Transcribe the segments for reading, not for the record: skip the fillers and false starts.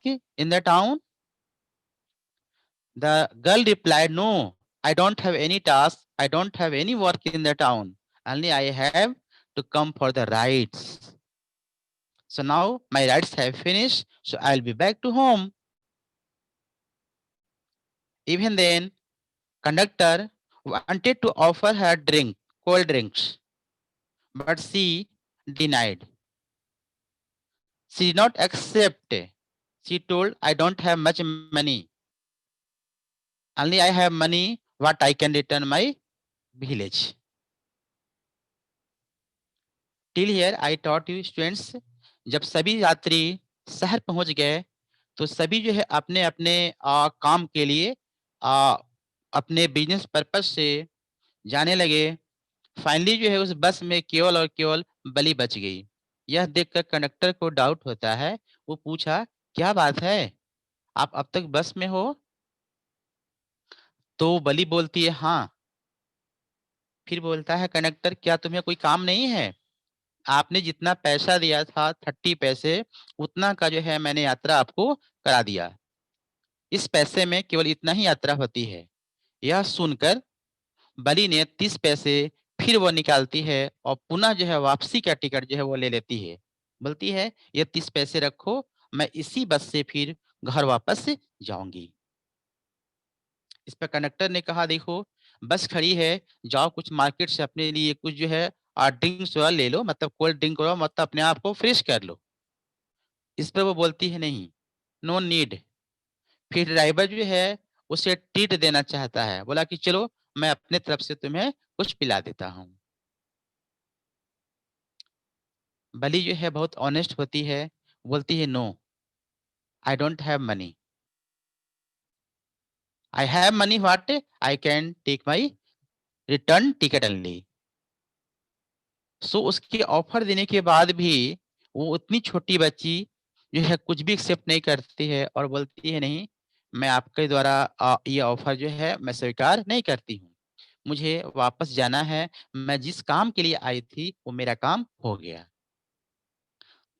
in the town? The girl replied, no, I don't have any task. I don't have any work in the town. Only I have to come for the rides. So now my rides have finished. So I'll be back to home. Even then, conductor wanted to offer her cold drinks, but she denied. She did not accept. She told, I don't have much money. Only I have money what I can return my village. Till here I taught you students, जब सभी यात्री शहर पहुंच गए तो सभी जो है अपने अपने काम के लिए आ, अपने बिजनेस पर्पस से जाने लगे। फाइनली जो है उस बस में केवल और केवल बलि बच गई। यह देखकर कंडक्टर को डाउट होता है। वो पूछा, क्या बात है, आप अब तक बस में हो? तो बलि बोलती है, हाँ। फिर बोलता है कंडक्टर, क्या तुम्हें कोई काम नहीं है? आपने जितना पैसा दिया था 30 पैसे, उतना का जो है मैंने यात्रा आपको करा दिया। इस पैसे में केवल इतना ही यात्रा होती है। यह सुनकर बलि ने 30 पैसे फिर वो निकालती है और पुनः जो है वापसी का टिकट जो है वो ले लेती है। बोलती है, ये 30 पैसे रखो, मैं इसी बस से फिर घर वापस जाऊंगी। इस पर कंडक्टर ने कहा, देखो बस खड़ी है, जाओ कुछ मार्केट से अपने लिए कुछ जो है ड्रिंक्स ले लो, मतलब कोल्ड ड्रिंक लो, मतलब अपने आप को फ्रेश कर लो। इस पर वो बोलती है, नहीं, नो नीड। फिर ड्राइवर जो है उसे ट्रीट देना चाहता है। बोला कि चलो मैं अपने तरफ से तुम्हें कुछ पिला देता हूँ। बलि जो है बहुत ऑनेस्ट होती है, बोलती है, no, I don't have money. I have money what, I can take my return ticket only. So उसके ऑफर देने के बाद भी वो उतनी छोटी बच्ची जो है कुछ भी एक्सेप्ट नहीं करती है और बोलती है, नहीं, मैं आपके द्वारा ये ऑफर जो है मैं स्वीकार नहीं करती हूँ, मुझे वापस जाना है, मैं जिस काम के लिए आई थी वो मेरा काम हो गया।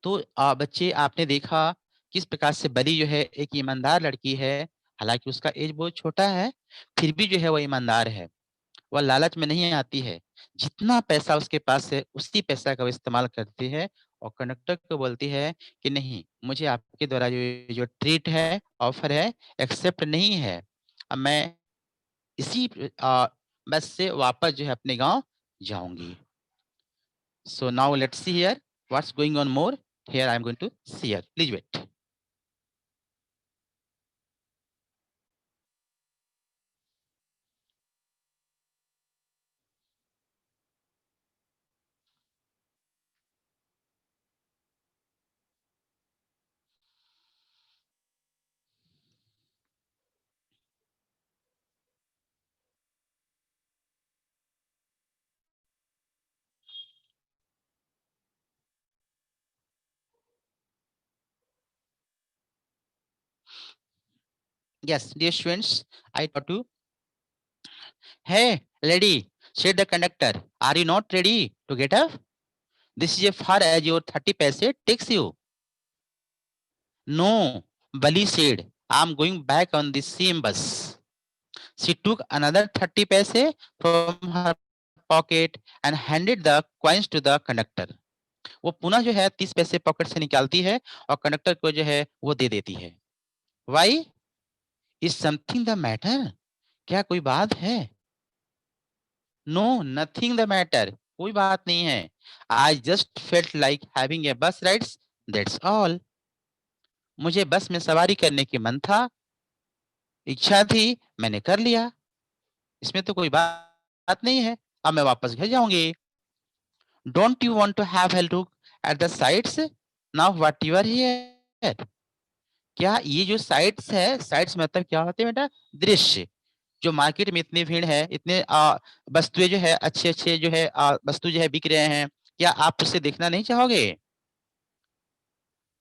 तो बच्चे आपने देखा किस प्रकार से बली जो है एक ईमानदार लड़की है। हालांकि उसका एज बहुत छोटा है, फिर भी जो है वो ईमानदार है। वह लालच में नहीं आती है, जितना पैसा उसके पास है उसी पैसा का वो इस्तेमाल करती है और कंडक्टर को बोलती है कि नहीं, मुझे आपके द्वारा जो जो ट्रीट है, ऑफर है, एक्सेप्ट नहीं है। अब मैं इसी बस से वापस जो है अपने गांव जाऊंगी। So now let's see here what's going on more. Here I am going to see here, please wait. Yes, dear students, I taught you. Hey, lady, said the conductor, are you not ready to get up? This is as far as your 30 paise takes you. No, Bali said, I'm going back on the same bus. She took another 30 paise from her pocket and handed the coins to the conductor. वो पुनः जो है 30 पैसे pocket से निकालती है और conductor को जो है वो दे देती है। Why? Is something the matter? क्या कोई बात है? No, nothing the matter. कोई बात नहीं है। I just felt like having a bus rides. That's all. मुझे बस में सवारी करने की मन था, इच्छा थी, मैंने कर लिया। इसमें तो कोई बात नहीं है। अब मैं वापस घर जाऊंगी। Don't you want to have a look at the sights now what you are here? क्या ये जो साइट्स है, साइट्स मतलब क्या होते हैं बेटा? दृश्य। जो मार्केट में इतनी भीड़ है, इतने वस्तुएं जो है अच्छे अच्छे जो है वस्तु जो है बिक रहे हैं, क्या आप उसे देखना नहीं चाहोगे?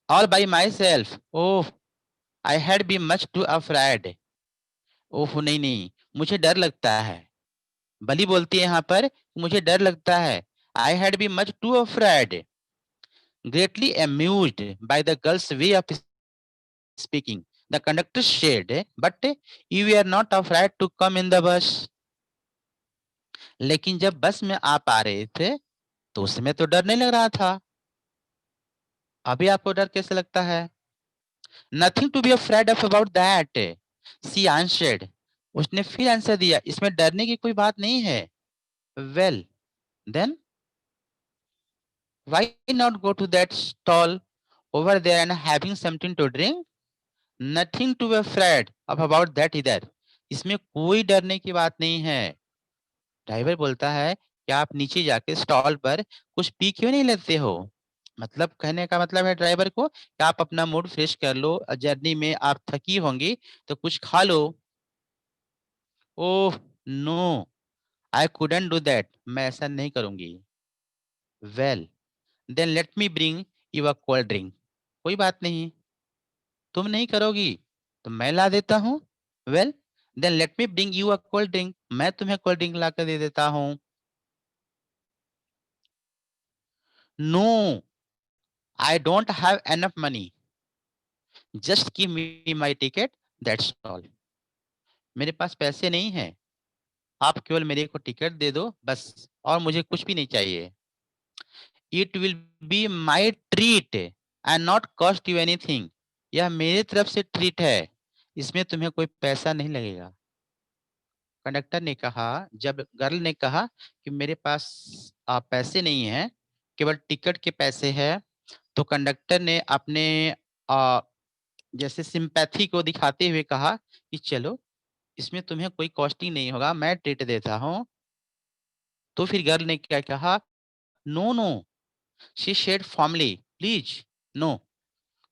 All by myself. Oh, I had been much too afraid. ओह नहीं नहीं, मुझे डर लगता है। बली बोलती है यहाँ पर, मुझे डर लगता है। I had be much to afraid, greatly amused by the girls way of speaking. The conductor said, but you were not afraid to come in the bus. लेकिन जब बस में आप आ रहे थे तो उस समय तो डर नहीं लग रहा था। अभी आपको डर कैसे लगता है? Nothing to be afraid of about that. She answered. उसने फिर आंसर दिया, इसमें डरने की कोई बात नहीं है। Well, then why not go to that stall over there and having something to drink? Nothing to be afraid of about that either. इसमें कोई डरने की बात नहीं है। ड्राइवर बोलता है कि आप नीचे जाके स्टॉल पर कुछ पी क्यों नहीं लेते हो? मतलब कहने का मतलब है ड्राइवर को कि आप अपना मूड फ्रेश कर लो, जर्नी में आप थकी होंगी तो कुछ खा लो। Oh no, I couldn't do that, मैं ऐसा नहीं करूंगी। Well then let me bring you a cold drink. कोई बात नहीं, तुम नहीं करोगी तो मैं ला देता हूँ। Well then let me bring you a cold drink, मैं तुम्हें कोल्ड ड्रिंक ला कर दे देता हूँ। No, I don't have enough money, just give me my ticket, that's all. मेरे पास पैसे नहीं है, आप केवल मेरे को टिकट दे दो बस, और मुझे कुछ भी नहीं चाहिए। It will be my treat and not cost you anything. यह मेरी तरफ से ट्रीट है, इसमें तुम्हें कोई पैसा नहीं लगेगा। कंडक्टर ने कहा, जब गर्ल ने कहा कि मेरे पास पैसे नहीं हैं, केवल टिकट के पैसे हैं, तो कंडक्टर ने अपने आ, जैसे सिंपैथी को दिखाते हुए कहा कि चलो इसमें तुम्हें कोई कॉस्टिंग नहीं होगा, मैं ट्रीट देता हूँ। तो फिर गर्ल ने क्या कहा, no no, she said formally, please no.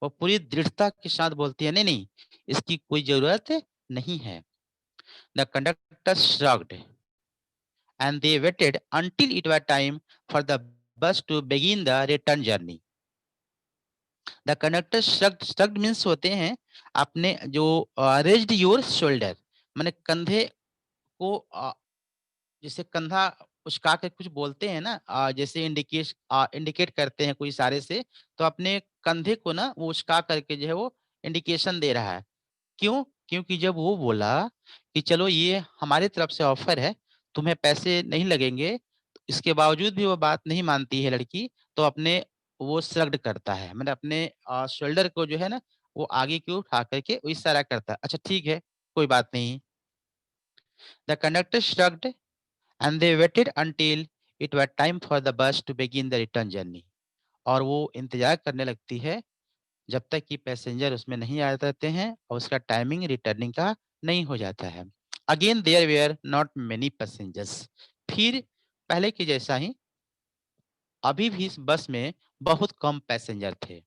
वो पूरी दृढ़ता के साथ बोलती है, नहीं नहीं, इसकी कोई जरूरत नहीं है। The conductor shrugged and they waited until it was time for the bus to begin the return journey. The conductor shrugged means होते हैं अपने जो raised your shoulder, माने कंधे को जैसे कंधा उचका के कुछ बोलते हैं ना, जैसे इंडिकेट करते हैं कोई इशारे से, तो अपने कंधे को ना वो उचका करके जो है वो इंडिकेशन दे रहा है। क्यों? क्योंकि जब वो बोला कि चलो ये हमारे तरफ से ऑफर है, तुम्हें पैसे नहीं लगेंगे, इसके बावजूद भी वो बात नहीं मानती है लड़की, तो अपने वो श्रग्ड करता है, मतलब अपने शोल्डर को जो है ना वो आगे की ओर उठा करके वो इशारा करता है, अच्छा ठीक है, कोई बात नहीं। The conductor shrugged and they waited until it was time for the bus to begin the return journey. और वो इंतजार करने लगती है जब तक कि पैसेंजर उसमें नहीं आ जाते हैं और उसका टाइमिंग रिटर्निंग का नहीं हो जाता है। Again there were not many passengers. फिर पहले की जैसा ही अभी भी इस बस में बहुत कम पैसेंजर थे।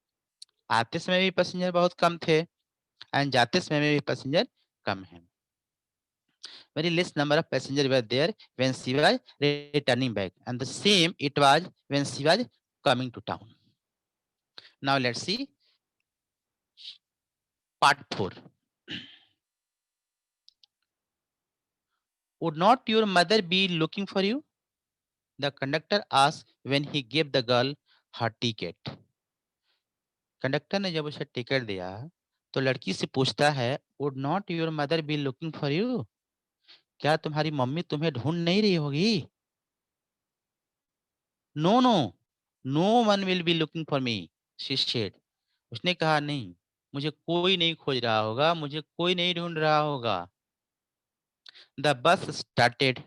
आते समय भी पैसेंजर बहुत कम थे एंड जाते समय में भी पैसेंजर कम है। Very less number of passengers were there when she was returning back, and the same it was when she was coming to town. Now let's see part 4. Would not your mother be looking for you? The conductor asked when he gave the girl her ticket. Conductor ने जब उसे ticket दिया तो लड़की से पूछता है, would not your mother be looking for you? क्या तुम्हारी मम्मी तुम्हें ढूंढ नहीं रही होगी? No no, no one will be looking for me, she said. उसने कहा, नहीं, मुझे कोई नहीं खोज रहा होगा, मुझे कोई नहीं ढूंढ रहा होगा। The bus started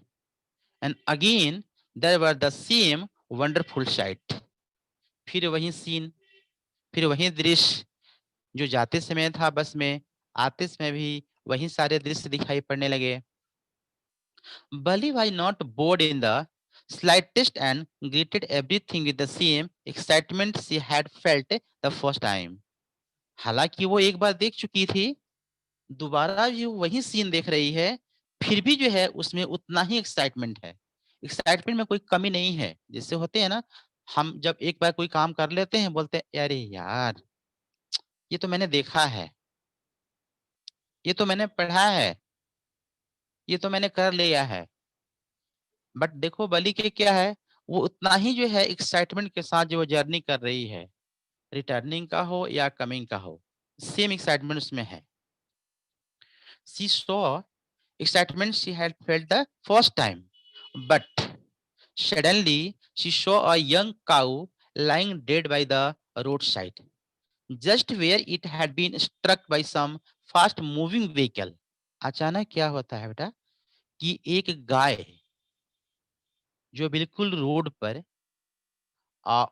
and again there were the same wonderful sight. फिर वही सीन, फिर वही दृश्य जो जाते समय था बस में, आते समय भी वही सारे दृश्य दिखाई पड़ने लगे। Bali was not bored in the slightest and greeted everything with the same excitement she had felt the first time. हालांकि वो एक बार देख चुकी थी, दोबारा भी वही सीन देख रही है, फिर भी जो है उसमें उतना ही एक्साइटमेंट है। एक्साइटमेंट में कोई कमी नहीं है। जैसे होते हैं ना, हम जब एक बार कोई काम कर लेते हैं बोलते हैं, अरे यार ये तो मैंने देखा है, ये तो मैंने पढ़ा है, ये तो मैंने कर लिया है। बट देखो बलि के क्या है, वो उतना ही जो है एक्साइटमेंट के साथ जो जर्नी कर रही है, रिटर्निंग का हो या कमिंग का हो। सेम एक्साइटमेंट उसमें है. She saw excitement she had felt the first time, but suddenly she saw a young cow lying dead by the roadside, just where it had been struck by some fast moving vehicle. अचानक क्या होता है बेटा कि एक गाय जो बिल्कुल road पर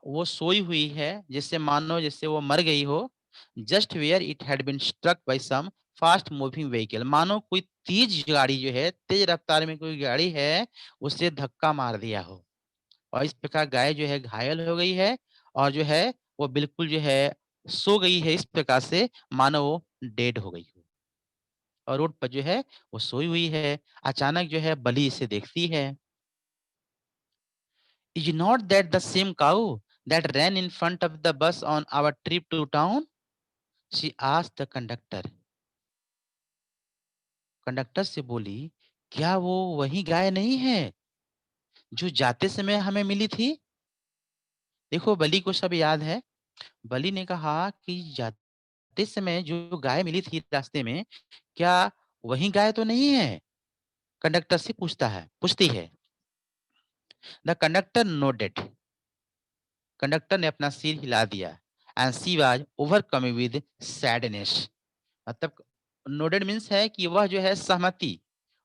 वो सोई हुई है, जिससे मानो जैसे वो मर गई हो. Just where it had been struck by some fast moving vehicle, मानो कोई तेज गाड़ी जो है, तेज रफ्तार में कोई गाड़ी है, उसे धक्का मार दिया हो. और इस प्रकार गाय जो है घायल हो गई है और जो है वो बिल्कुल जो है सो गई है, इस प्रकार से मानो वो डेड हो गई हो. और रोड पर जो है वो सोई हुई है. अचानक जो है बलि इसे देखती है. Is not that the same cow that ran in front of the bus on our trip to town? She asked the conductor. Conductor से बोली, क्या वो वही गाय नहीं है जो जाते समय हमें मिली थी? देखो बलि को सब याद है. बलि ने कहा कि जाते समय जो गाय मिली थी रास्ते में, क्या वही गाय तो नहीं है? कंडक्टर से पूछती है. The conductor nodded. कंडक्टर ने अपना सिर हिला दिया. And she was overcome with sadness. मतलब नोडेड मीन्स है कि वह जो है सहमति,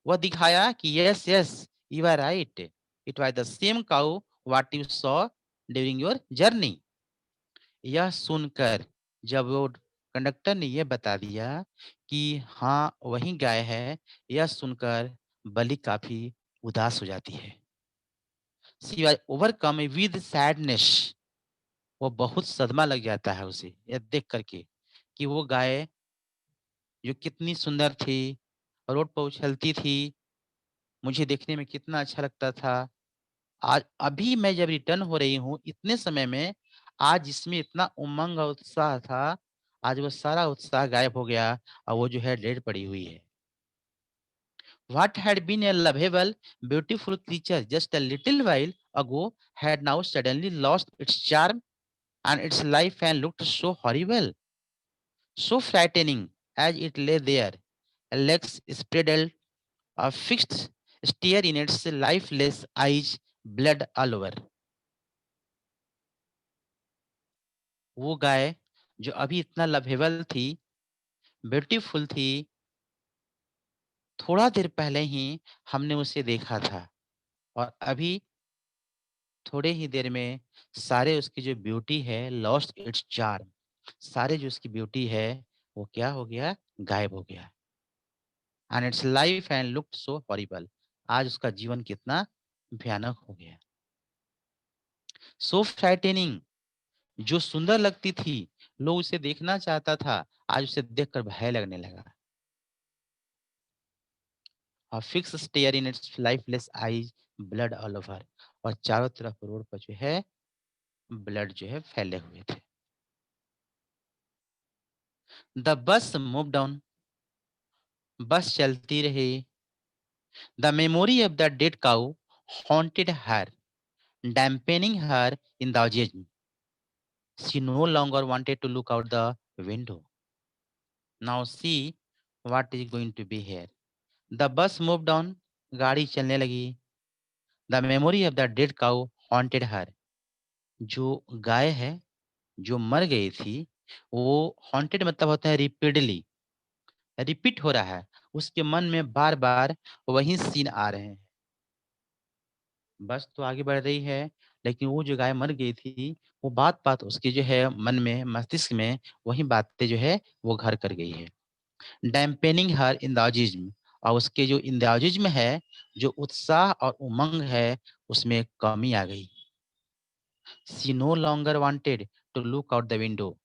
वह दिखाया कि yes yes you are right, it was the same cow what you saw during your journey. यह सुनकर जब वो कंडक्टर ने यह बता दिया कि हाँ वही गाय है, यह सुनकर बलि काफी उदास हो जाती है. She was overcome with sadness. वो बहुत सदमा लग जाता है उसे यह देख करके कि वो गाय जो कितनी सुंदर थी, रोड पर उछलती थी, मुझे देखने में कितना अच्छा लगता था। आज अभी मैं जब रिटर्न हो रही हूँ इतने समय में, आज जिसमें इतना उमंग और उत्साह था, आज वो सारा उत्साह गायब हो गया और वो जो है डेड पड़ी हुई है। What had been a lovable, beautiful creature just a little while ago had now suddenly lost its charm and its life and looked so horrible, so frightening as it lay there, legs spread, a fixed stare in its lifeless eyes, blood all over. वो गाय जो अभी इतना lovable थी, beautiful थी, थोड़ा देर पहले ही हमने उसे देखा था और अभी थोड़े ही देर में सारे उसकी जो ब्यूटी है लॉस्ट इट्स चार्म, सारे जो उसकी ब्यूटी है वो क्या हो गया, गायब हो गया. And it's life and looked so horrible, आज उसका जीवन कितना भयानक हो गया. सो फ्राइटेनिंग, जो सुंदर लगती थी, लोग उसे देखना चाहता था, आज उसे देखकर भय लगने लगा. A fixed stare in its lifeless eyes, blood all over. और चारों तरफ रोड पर जो है ब्लड जो है फैले हुए थे. The bus move down. बस चलती रही. The memory of the dead cow haunted her, dampening her enthusiasm. She no longer wanted to look out the window. Now see what is going to be here. The bus moved on. गाड़ी चलने लगी. The memory of the dead cow haunted her. जो गाय है जो मर गई थी, वो हॉन्टेड मतलब होता है रिपीटली, रिपीट हो रहा है. उसके मन में बार-बार वही सीन आ रहे हैं. बस तो आगे बढ़ रही है, लेकिन वो जो गाय मर गई थी, वो बात-बात उसके जो है मन में, मस्तिष्क में वही बातें जो है वो घर कर गई है. डैम्पेनिंग हर इंदाजिज्म, और उसके जो इंदाजिज्म है, जो उत्साह और उमंग है, उसमें कमी आ गई. She no longer wanted to look out the window.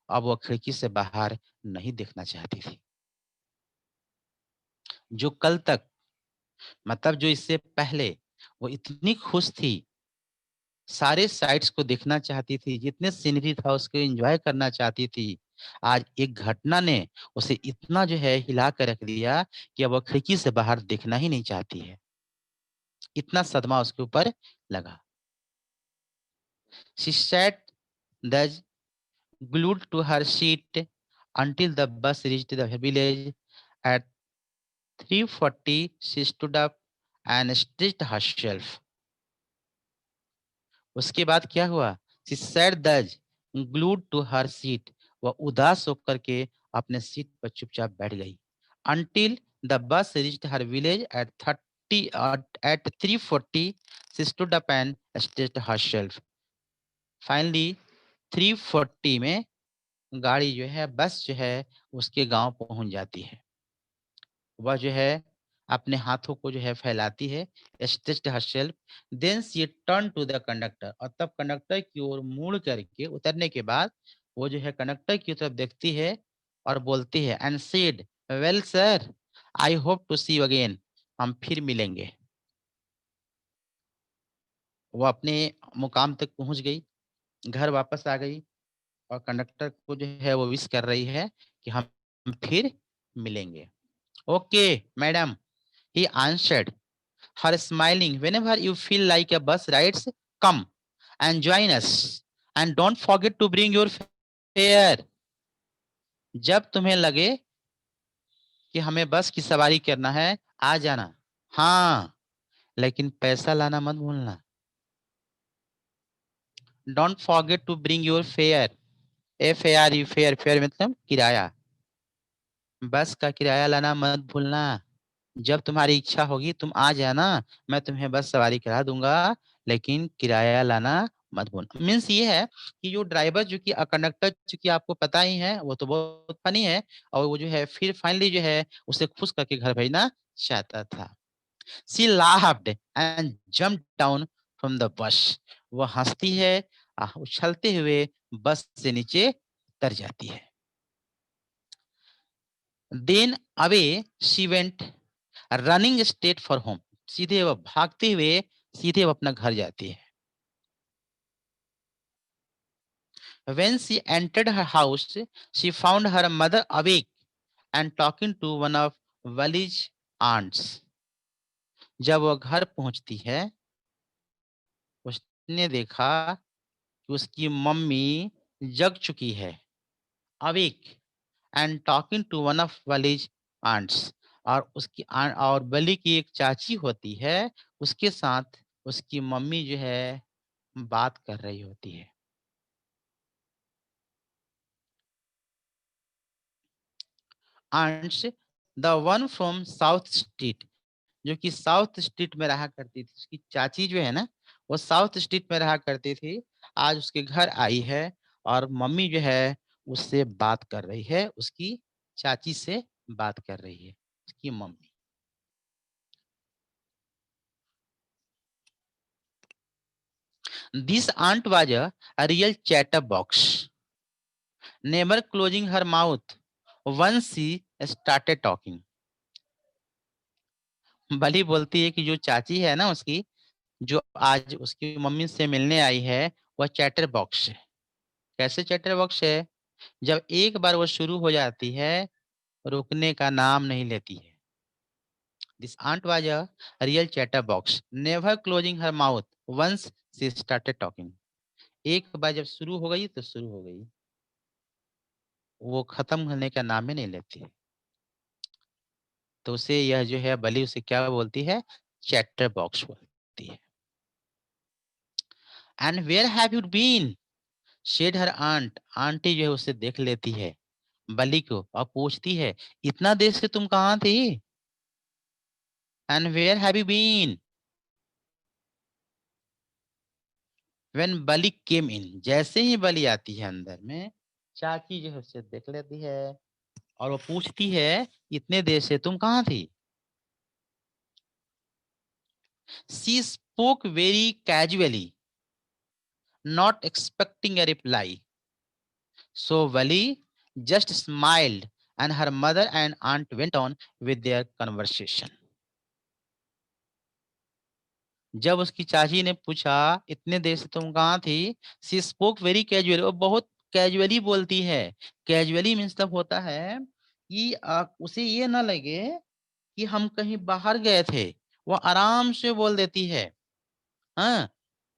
अब वो खिड़की से बाहर नहीं देखना चाहती थी. जो कल तक, मतलब जो इससे पहले वो इतनी खुश थी, सारे साइट्स को देखना चाहती थी, जितने सीनरी था उसको एन्जॉय करना चाहती थी, आज एक घटना ने उसे इतना जो है हिला कर रख दिया कि अब वो खिड़की से बाहर देखना ही नहीं चाहती है. इतना सदमा उसके ऊपर लगा. She set thus glued to her seat, until the bus reached the village. At 3:40, she stood up and stretched herself. उसके बाद क्या हुआ? She sat thus, glued to her seat. वह उदास होकर के अपने सीट पर चुपचाप बैठ गई. Until the bus reached her village at 3:40, she stood up and stretched herself. Finally, 3:40 में गाड़ी जो है, बस जो है, उसके गांव पहुंच जाती है. वह जो है अपने हाथों को जो है फैलाती है, stretched herself. Then she turn to the conductor, और तब कंडक्टर की ओर मुड़ करके उतरने के बाद वो जो है कंडक्टर की तरफ देखती है और बोलती है, and said, well sir, I hope to see you again. हम फिर मिलेंगे. वो अपने मुकाम तक पहुंच गई, घर वापस आ गई और कंडक्टर को जो है वो विश कर रही है कि हम फिर मिलेंगे. Okay madam, he answered her, smiling. Whenever you feel like a bus rides, come and join us. And don't forget to bring your fare. जब तुम्हें लगे कि हमें बस की सवारी करना है, आ जाना. हाँ, लेकिन पैसा लाना मत भूलना. Don't forget to bring your fare. FARE, fair, fair मतलब किराया. बस का किराया लाना मत भूलना. जब तुम्हारी इच्छा होगी तुम आ जाना, मैं तुम्हें बस सवारी करा दूंगा, लेकिन किराया लाना मत भूलना. मीन्स ये है कि जो ड्राइवर जो कि कंडक्टर, चूंकि आपको पता ही है, वो तो बहुत फनी है, और वो जो है फिर फाइनली जो है उसे खुश करके घर भेजना चाहता था. She laughed and jump down from the bus. वो हंसती है, उछलते हुए बस से नीचे उतर जाती है. Then away she went running straight for home. सीधे वह भागते हुए सीधे वह अपना घर जाती है. When she entered her house, she found her mother awake and talking to one of Vali's aunts. जब वह घर पहुंचती है, उसने देखा कि उसकी मम्मी जग चुकी है, awake and talking to one of Vali's aunts. और उसकी और बली की एक चाची होती है, उसके साथ उसकी मम्मी जो है बात कर रही होती है. Aunts, the one from South Street, जो कि साउथ स्ट्रीट में रहा करती थी. उसकी चाची जो है ना, वो साउथ स्ट्रीट में रहा करती थी, आज उसके घर आई है और मम्मी जो है उससे बात कर रही है, उसकी चाची से बात कर रही है उसकी mummy. This aunt was a real chatterbox, never closing her mouth once she started talking. भली बोलती है कि जो चाची है ना उसकी, जो आज उसकी मम्मी से मिलने आई है, वह चैटर बॉक्स है. कैसे चैटर बॉक्स है? जब एक बार वो शुरू हो जाती है, रुकने का नाम नहीं लेती है. This aunt was a real chatterbox, never closing her mouth once she started talking. एक बार जब शुरू हो गई तो शुरू हो गई, वो खत्म होने का नाम ही नहीं लेती. तो उसे यह जो है बली उसे क्या बोलती है? चैटर बॉक्स बोलती है. And where have you been, said her aunt. Auntie जो है उसे देख लेती है, बली को, और पूछती है, इतना देर से तुम कहाँ थी? And where have you been. When Bali came in, जैसे ही बली आती है अंदर में, चाची जो है उसे देख लेती है और वो पूछती है, इतने देर से तुम कहाँ थी? She spoke very casually, not expecting a reply. So Vali just smiled and her mother and aunt went on with their conversation. जब उसकी चाची ने पूछा, इतने देर से तुम कहाँ थी? सी स्पोक वेरी कैजुअली, वो बहुत कैजुअली बोलती है. कैजुअली मीन्स तब होता है कि उसे ये ना लगे कि हम कहीं बाहर गए थे, वो आराम से बोल देती है. हाँ,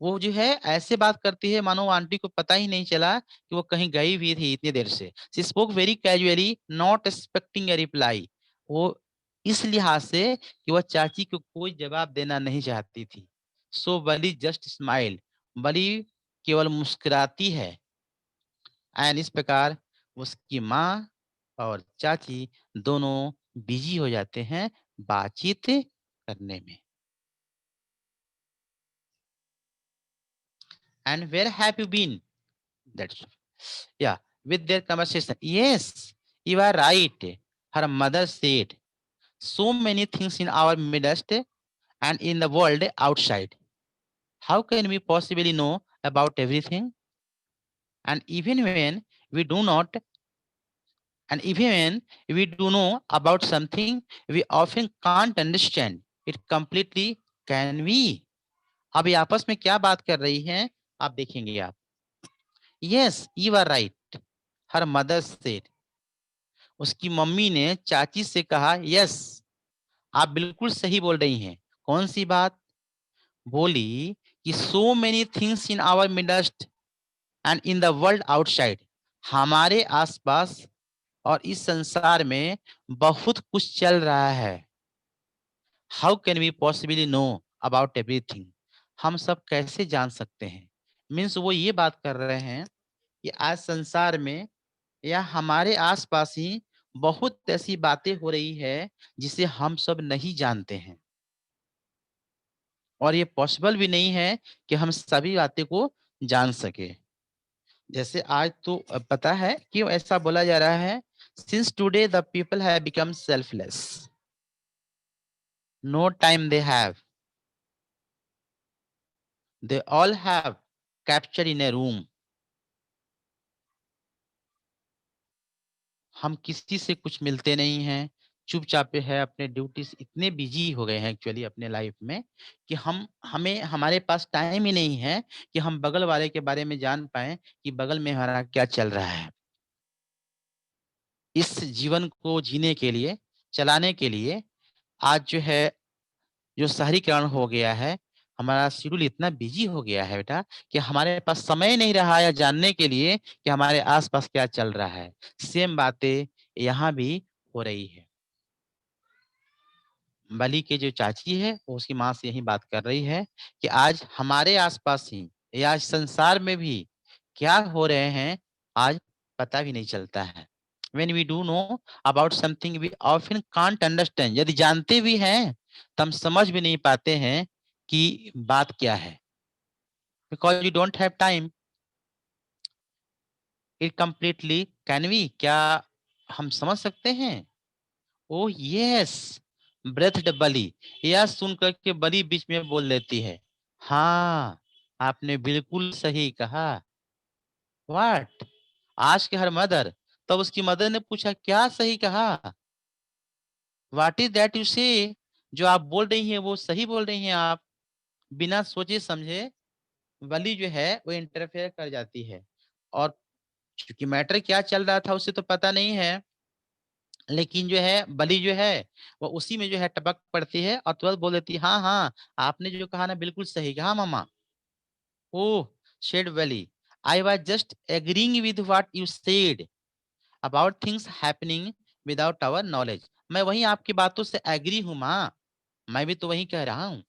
वो जो है ऐसे बात करती है मानो आंटी को पता ही नहीं चला कि वो कहीं गई हुई थी इतनी देर से। She spoke very casually not expecting a reply. वो इस लिहाज से कि वह चाची को कोई जवाब देना नहीं चाहती थी। सो बली जस्ट स्माइल। बली केवल मुस्कुराती है। एंड इस प्रकार उसकी माँ और चाची दोनों बिजी हो जाते हैं बातचीत करने में। And where have you been? That's yeah, with their conversation. Yes, you are right. Her mother said, so many things in our midst and in the world outside. How can we possibly know about everything? And even when we do not, and even when we do know about something, we often can't understand it completely. Can we? अब ये आपस में क्या बात कर रही हैं आप देखेंगे आप। Yes, you are right. Her mother said. उसकी मम्मी ने चाची से कहा यस, आप बिल्कुल सही बोल रही हैं। कौन सी बात? बोली कि so many things in our midst and in the world outside. हमारे आसपास और इस संसार में बहुत कुछ चल रहा है। How can we possibly know about everything? हम सब कैसे जान सकते हैं? मीन्स वो ये बात कर रहे हैं कि आज संसार में या हमारे आसपास ही बहुत ऐसी बातें हो रही है जिसे हम सब नहीं जानते हैं और ये पॉसिबल भी नहीं है कि हम सभी बातें को जान सके। जैसे आज तो पता है कि ऐसा बोला जा रहा है, since today the people have become selfless, no time they have, they all have capture in a room. हम किसी से कुछ मिलते नहीं हैं, चुपचाप है अपने ड्यूटी से इतने बिजी हो गए हैं एक्चुअली अपने लाइफ में कि हमें हमारे पास टाइम ही नहीं है कि हम बगल वाले के बारे में जान पाएं कि बगल में हमारा क्या चल रहा है। इस जीवन को जीने के लिए, चलाने के लिए आज जो है जो शहरीकरण हो गया है, हमारा शेड्यूल इतना बिजी हो गया है बेटा कि हमारे पास समय नहीं रहा है जानने के लिए कि हमारे आसपास क्या चल रहा है। सेम बातें यहाँ भी हो रही है। बली की जो चाची है वो उसकी माँ से यही बात कर रही है कि आज हमारे आसपास ही या संसार में भी क्या हो रहे हैं आज पता भी नहीं चलता है। When we do know about something we often can't understand, यदि जानते भी हैं तो हम समझ भी नहीं पाते हैं कि बात क्या है। Because you don't have time it completely, can we, क्या हम समझ सकते हैं? ओह यस, ब्रेथ बली। यह सुनकर के बली बीच में बोल लेती है, हाँ आपने बिल्कुल सही कहा। व्हाट? आज के हर मदर। तब उसकी मदर ने पूछा क्या सही कहा? व्हाट इज दैट यू से? जो आप बोल रही हैं वो सही बोल रही हैं आप। बिना सोचे समझे बली जो है वो इंटरफेयर कर जाती है और चूंकि मैटर क्या चल रहा था उसे तो पता नहीं है, लेकिन जो है बलि जो है वो उसी में जो है टपक पड़ती है और तुरंत बोल देती है, हाँ हाँ आपने जो कहा ना बिल्कुल सही कहा मामा। Oh said Bali, I was just agreeing with what you said about things happening without our knowledge. मैं वही आपकी बातों से एग्री हूँ माँ, मैं भी तो वही कह रहा हूँ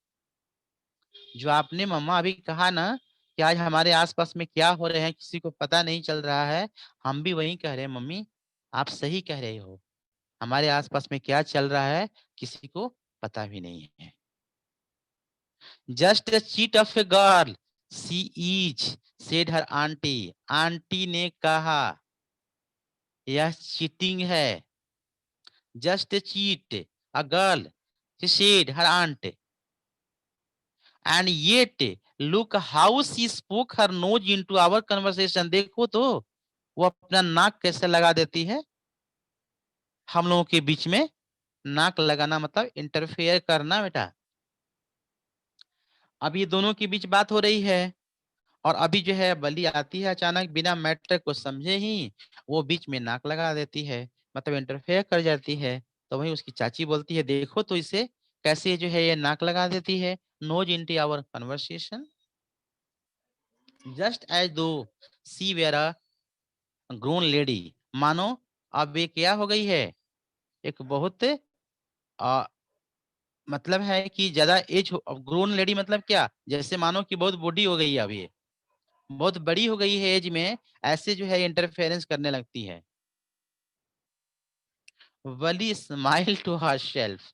जो आपने मम्मा अभी कहा ना कि आज हमारे आसपास में क्या हो रहे हैं किसी को पता नहीं चल रहा है। हम भी वही कह रहे हैं मम्मी, आप सही कह रहे हो। हमारे आसपास में क्या चल रहा है किसी को पता भी नहीं है। Just a cheat of a girl she is, said her auntie. Auntie ने कहा यह चीटिंग है। Just a cheat a girl she said her aunt and yet look how she spoke her nose into our conversation. देखो तो वो अपना नाक कैसे लगा देती है हम लोगों के बीच में। नाक लगाना मतलब इंटरफेयर करना बेटा। अब ये दोनों के बीच बात हो रही है और अभी जो है बली आती है अचानक बिना मैटर को समझे ही वो बीच में नाक लगा देती है, मतलब इंटरफेयर कर जाती है। तो वही उसकी चाची बोलती है देखो तो इसे कैसे जो है ये नाक लगा देती है, nose into our conversation. Just as though she were a grown lady, मानो अब ये क्या हो गई है, एक बहुत मतलब है कि ज्यादा एज, ग्रोन लेडी मतलब क्या, जैसे मानो कि बहुत बूढ़ी हो गई है, अब ये बहुत बड़ी हो गई है एज में, ऐसे जो है इंटरफेरेंस करने लगती है। वली स्माइल टू हर शेल्फ,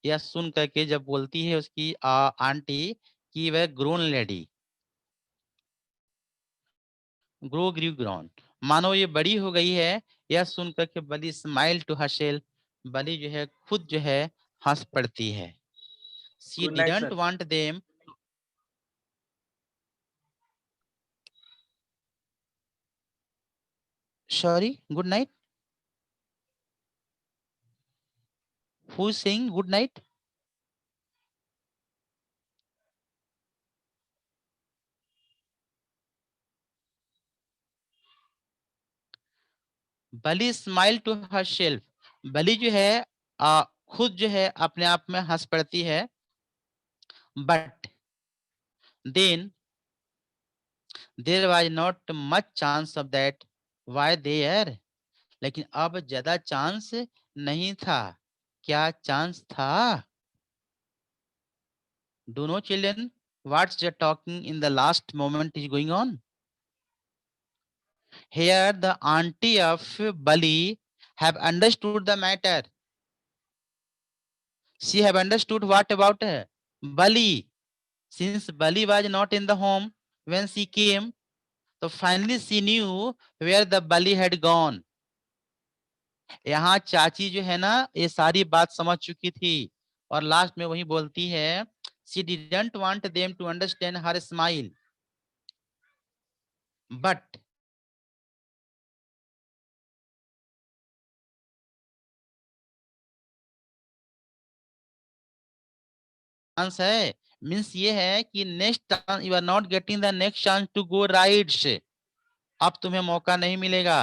यह सुन करके जब बोलती है उसकी आंटी कि वह grown lady, grow grew grown, मानो ये बड़ी हो गई है, यह सुन करके Bali smile to herself, Bali जो है खुद जो है हंस पड़ती है। She Good night, didn't sir. Want them, sorry, good night, who is saying good night? Bali smile to herself, Bali जो है खुद जो है अपने आप में हंस पड़ती है। But then there was not much chance of that, why there, लेकिन अब ज्यादा चांस नहीं था। क्या चांस था? Do know children what's the talking in the last moment is going on? Here the auntie of Bali have understood the matter. She have understood what about Bali. Since Bali was not in the home when she came, so finally she knew where the Bali had gone. यहाँ चाची जो है ना ये सारी बात समझ चुकी थी, और लास्ट में वही बोलती है, she didn't want them to understand her smile, but chance है, मीन्स ये है कि next you are not getting the next chance to go rides, अब तुम्हें मौका नहीं मिलेगा,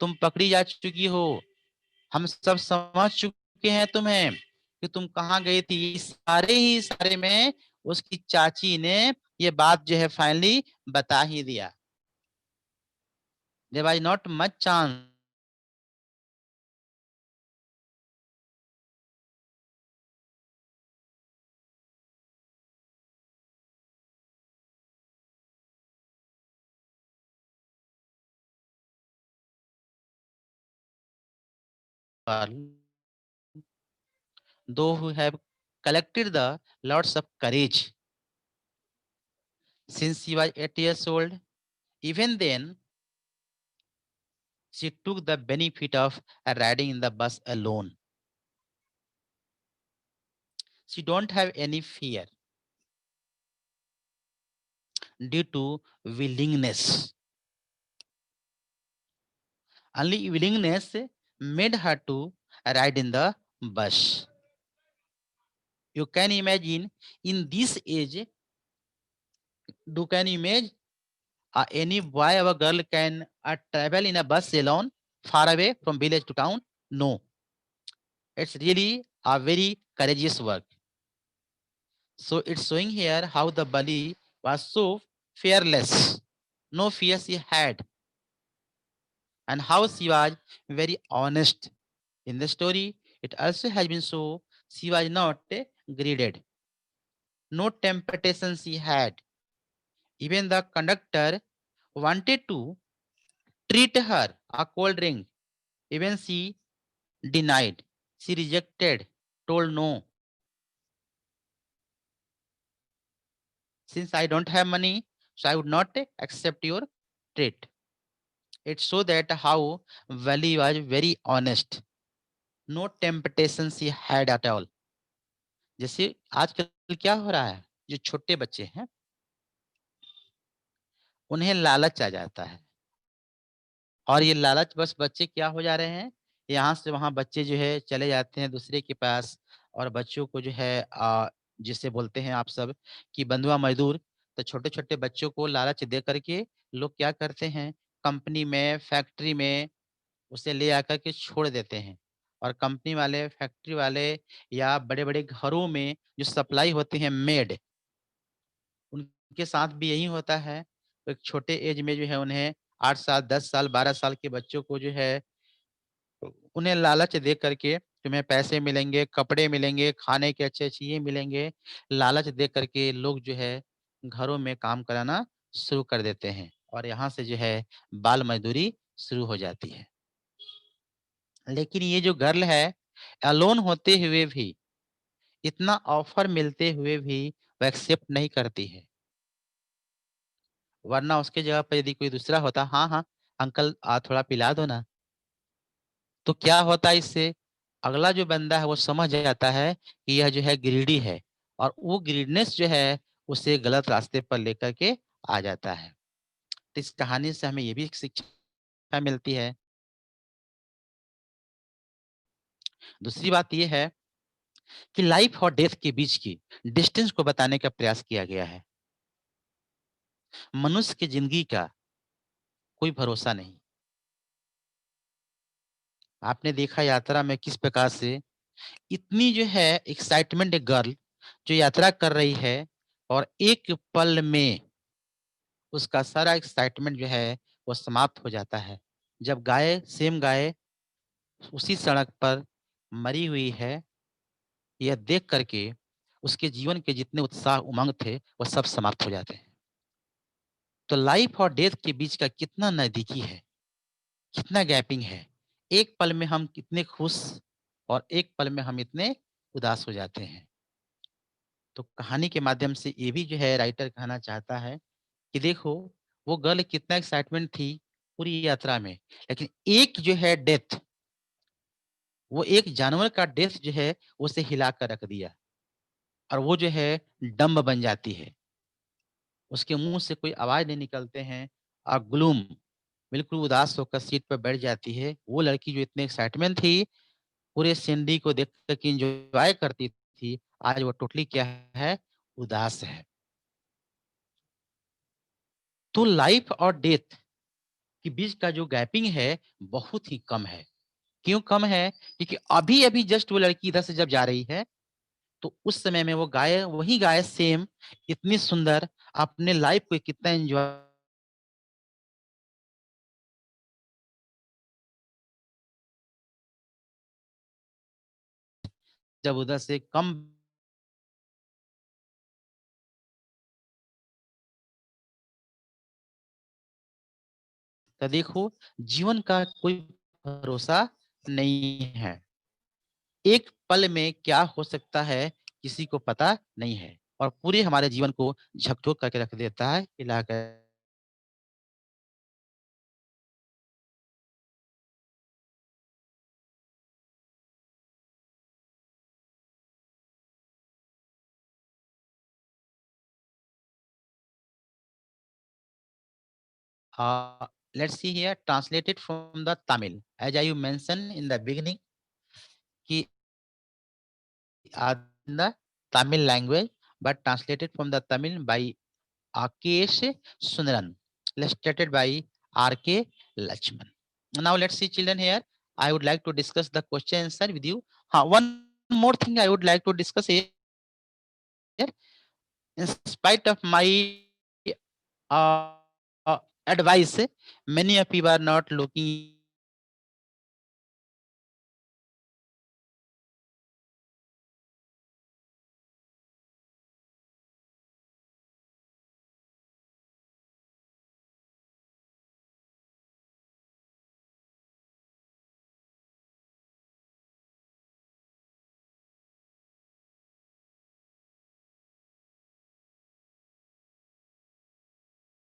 तुम पकड़ी जा चुकी हो, हम सब समझ चुके हैं तुम्हें कि तुम कहाँ गई थी। सारे ही सारे में उसकी चाची ने ये बात जो है फाइनली बता ही दिया। There was not much chance, those who have collected the lots of courage since she was 8 years old, even then she took the benefit of riding in the bus alone. She don't have any fear due to willingness. Only willingness made her to ride in the bus. You can imagine in this age, do can imagine any boy or girl can travel in a bus alone far away from village to town? No, it's really a very courageous work. So it's showing here how the Bali was so fearless, no fear she had, and how she was very honest. In the story, it also has been so she was not greeted, no temptation she had. Even the conductor wanted to treat her a cold drink. Even she denied. She rejected, told no. Since I don't have money, so I would not accept your treat. It shows that how Valley was very honest. No temptation she had at all. जैसे आजकल क्या हो रहा है, जो छोटे बच्चे हैं उन्हें लालच आ जाता है, और ये लालच बस बच्चे क्या हो जा रहे हैं, यहाँ से वहाँ बच्चे जो है चले जाते हैं दूसरे के पास, और बच्चों को जो है जिसे बोलते हैं आप सब कि बंधुआ मजदूर, तो छोटे छोटे बच्चों को लालच दे करके लोग क्या करते हैं, कंपनी में फैक्ट्री में उसे ले आकर के छोड़ देते हैं, और कंपनी वाले फैक्ट्री वाले या बड़े बड़े घरों में जो सप्लाई होते हैं मेड, उनके साथ भी यही होता है। एक छोटे एज में जो है उन्हें 8 साल, 10 साल, 12 साल के बच्चों को जो है उन्हें लालच दे करके तुम्हें पैसे मिलेंगे, कपड़े मिलेंगे, खाने के अच्छे चीज़ें मिलेंगे, लालच दे करके लोग जो है घरों में काम कराना शुरू कर देते हैं और यहाँ से जो है बाल मज़दूरी शुरू हो जाती है। लेकिन ये जो गर्ल है, अलोन होते हुए भी, इतना ऑफ़र मिलते हुए भी वो एक्सेप्ट नहीं करती है। वरना उसके जगह पे यदि कोई दूसरा होता, हाँ, हाँ, अंकल थोड़ा पिला दो ना। तो क्या होता है इससे? अगला जो बंदा है वो समझ जाता है कि यह जो है ग्रीडी है और वो ग्रीडनेस जो है उसे गलत रास्ते पर लेकर के आ जाता है। तो इस कहानी से हमें ये भी एक शिक्षा मिलती है। दूसरी बात ये है कि लाइफ और डेथ के बीच की डिस्टेंस को बताने का प्रयास किया गया है। मनुष्य की ज़िंदगी का कोई भरोसा नहीं। आपने देखा यात्रा में किस प्रकार से इतनी जो है एक्साइटमेंट एक गर्ल जो यात्रा कर रही है और एक पल में उसका सारा एक्साइटमेंट जो है वो समाप्त हो जाता है। जब गाय सेम गाय उसी सड़क पर मरी हुई है, यह देख करके उसके जीवन के जितने उत्साह उमंग थे वो सब समाप्त हो जाते हैं। तो लाइफ और डेथ के बीच का कितना नजदीकी है, कितना गैपिंग है। एक पल में हम कितने खुश और एक पल में हम इतने उदास हो जाते हैं। तो कहानी के माध्यम से ये भी जो है राइटर कहना चाहता है कि देखो वो गर्ल कितना एक्साइटमेंट थी पूरी यात्रा में, लेकिन एक जो है डेथ, वो एक जानवर का डेथ जो है उसे हिला कर रख दिया और वो जो है डम्ब बन जाती है। उसके मुंह से कोई आवाज नहीं निकलते हैं और ग्लूम बिल्कुल उदास होकर सीट पर बैठ जाती है। वो लड़की जो इतने एक्साइटमेंट थी पूरे सीनरी को देख कर के एंजॉय करती थी, आज वो टोटली क्या है, उदास है। तो लाइफ और डेथ के बीच का जो गैपिंग है बहुत ही कम है। क्यों कम है? क्योंकि अभी-अभी जस्ट वो लड़की इधर से जब जा रही है, तो उस समय में वो गाय वही गाय सेम इतनी सुंदर अपने लाइफ को कितना एन्जॉय जब उधर से कम तो देखो जीवन का कोई भरोसा नहीं है। एक पल में क्या हो सकता है किसी को पता नहीं है और पूरे हमारे जीवन को झकझोर करके रख देता है, हिला कर। Let's see here, translated from the Tamil. As I mentioned in the beginning, कि in the Tamil language, but translated from the Tamil by Akesh Sundaran, illustrated by R.K. Lachman. Now let's see children here. I would like to discuss the question answer with you. One more thing I would like to discuss here. In spite of my uh, advice, many of you are not looking